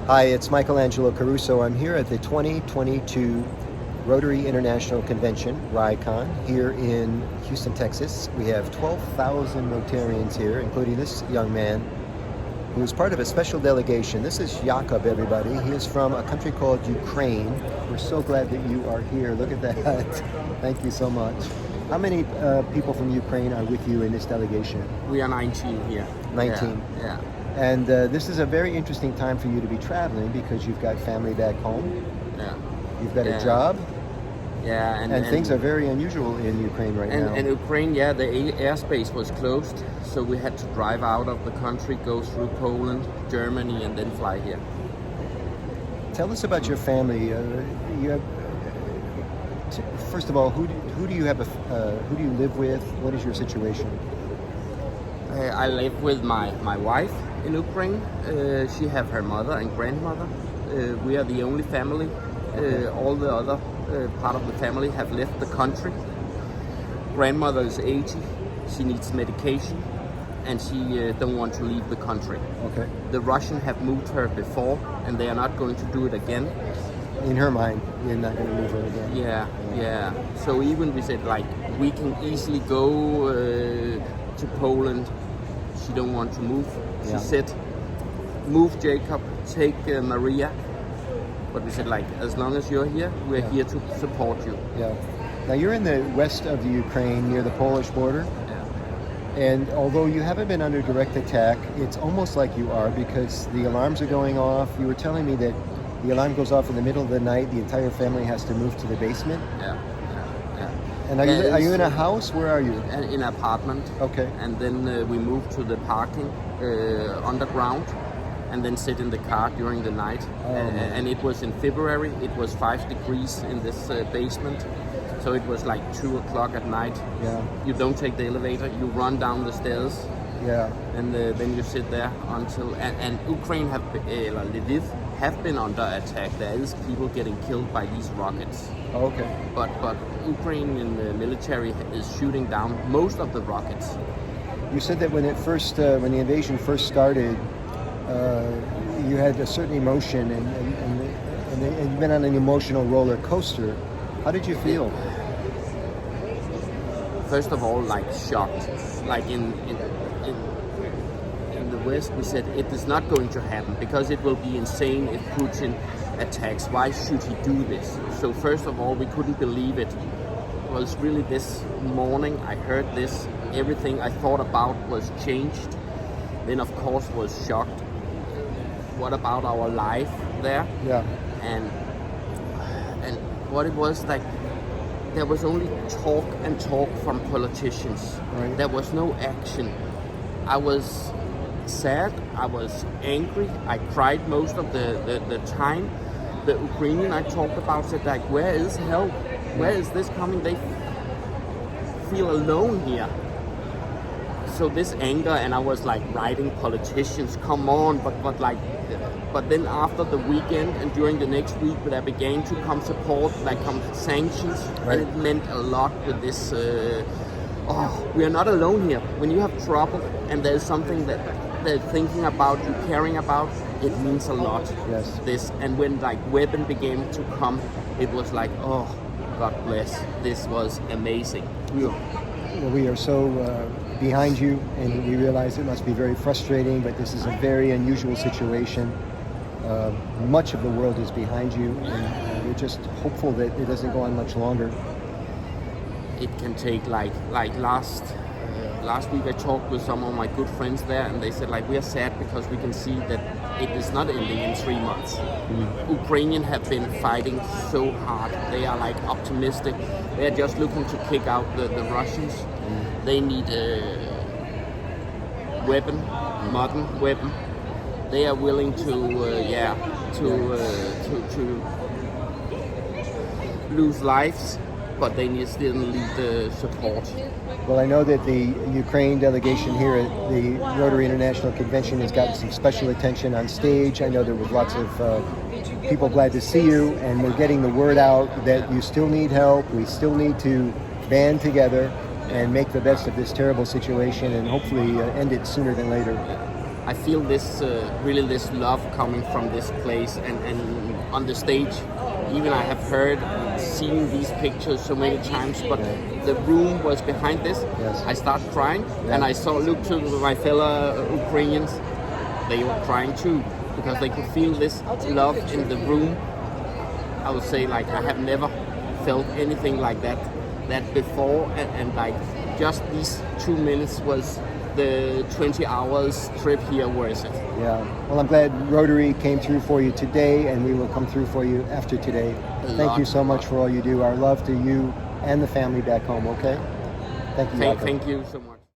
Hi, it's Angelo Caruso. I'm here at the 2022 Rotary International Convention, RICON, here in Houston, Texas. We have 12,000 Rotarians here, including this young man who is part of a special delegation. This is Yakob, everybody. He is from a country called Ukraine. We're so glad that you are here. Look at that. Thank you so much. How many people from Ukraine are with you in this delegation? We are 19 here. 19? Yeah. And this is a very interesting time for you to be traveling because you've got family back home. Yeah. You've got a job. Yeah, and things are very unusual in Ukraine right now. And Ukraine, the airspace was closed, so we had to drive out of the country, go through Poland, Germany, and then fly here. Tell us about your family. First of all, who do you live with? What is your situation? I live with my wife in Ukraine. She have her mother and grandmother. We are the only family. All the other part of the family have left the country. Grandmother is 80. She needs medication, and she don't want to leave the country. Okay. The Russians have moved her before, and they are not going to do it again. In her mind, you're not going to move her again. Yeah. So even we said we can easily go to Poland. She don't want to move. She said, move Jakob, take Maria. But we said as long as you're here, we're here to support you. Yeah. Now you're in the west of the Ukraine near the Polish border. Yeah. And although you haven't been under direct attack, it's almost like you are because the alarms are going off. You were telling me that the alarm goes off in the middle of the night. The entire family has to move to the basement. Yeah. And are you in a house? Where are you? In an apartment. Okay. And then we moved to the parking underground, and then sit in the car during the night. And it was in February. It was 5 degrees in this basement. So it was 2 o'clock at night. Yeah. You don't take the elevator. You run down the stairs. Yeah. And then you sit there until and Ukraine Lviv have been under attack. There is people getting killed by these rockets. Okay. But Ukrainian military is shooting down most of the rockets. You said that when the invasion first started, you had a certain emotion and you've been on an emotional roller coaster. How did you feel? First of all, shocked. In the West, we said it is not going to happen because it will be insane if Putin attacks. Why should he do this? So first of all, we couldn't believe it. It was really this morning I heard this. Everything I thought about was changed. Then of course was shocked. What about our life there? Yeah. And what it was there was only talk and talk from politicians. Right. There was no action. I was sad, I was angry, I cried most of the time. The Ukrainian I talked about said where is help? Where is this coming? They feel alone here. So this anger, and I was writing politicians, come on, but then after the weekend and during the next week, there began to come support, come sanctions, right. And it meant a lot with this. We are not alone here. When you have trouble and there's something that they're thinking about, you caring about, it means a lot. Yes. This, and when weapon began to come, it was God bless. This was amazing. We are so behind you, and we realize it must be very frustrating, but this is a very unusual situation. Much of the world is behind you, and we're just hopeful that it doesn't go on much longer. It can take last week I talked with some of my good friends there, and they said we are sad because we can see that it is not ending in 3 months. Ukrainians have been fighting so hard. They are optimistic. They are just looking to kick out the Russians. They need a weapon, modern weapon. They are willing to lose lives, but they still need the support. Well, I know that the Ukraine delegation here at the Rotary International Convention has gotten some special attention on stage. I know there was lots of people glad to see you, and we're getting the word out that you still need help. We still need to band together and make the best of this terrible situation and hopefully end it sooner than later. I feel this really this love coming from this place, and on the stage, even I have seen these pictures so many times, but the room was behind this. Yes. I start crying, and I looked to my fellow Ukrainians. They were crying too, because they could feel this love in the room. I would say, like, I have never felt anything like that before, and like just these 2 minutes was the 20 hours trip here worth it. Yeah. Well, I'm glad Rotary came through for you today, and we will come through for you after today. Thank you so much for all you do. Our love to you and the family back home, okay? Thank you, Jakob. Thank you so much.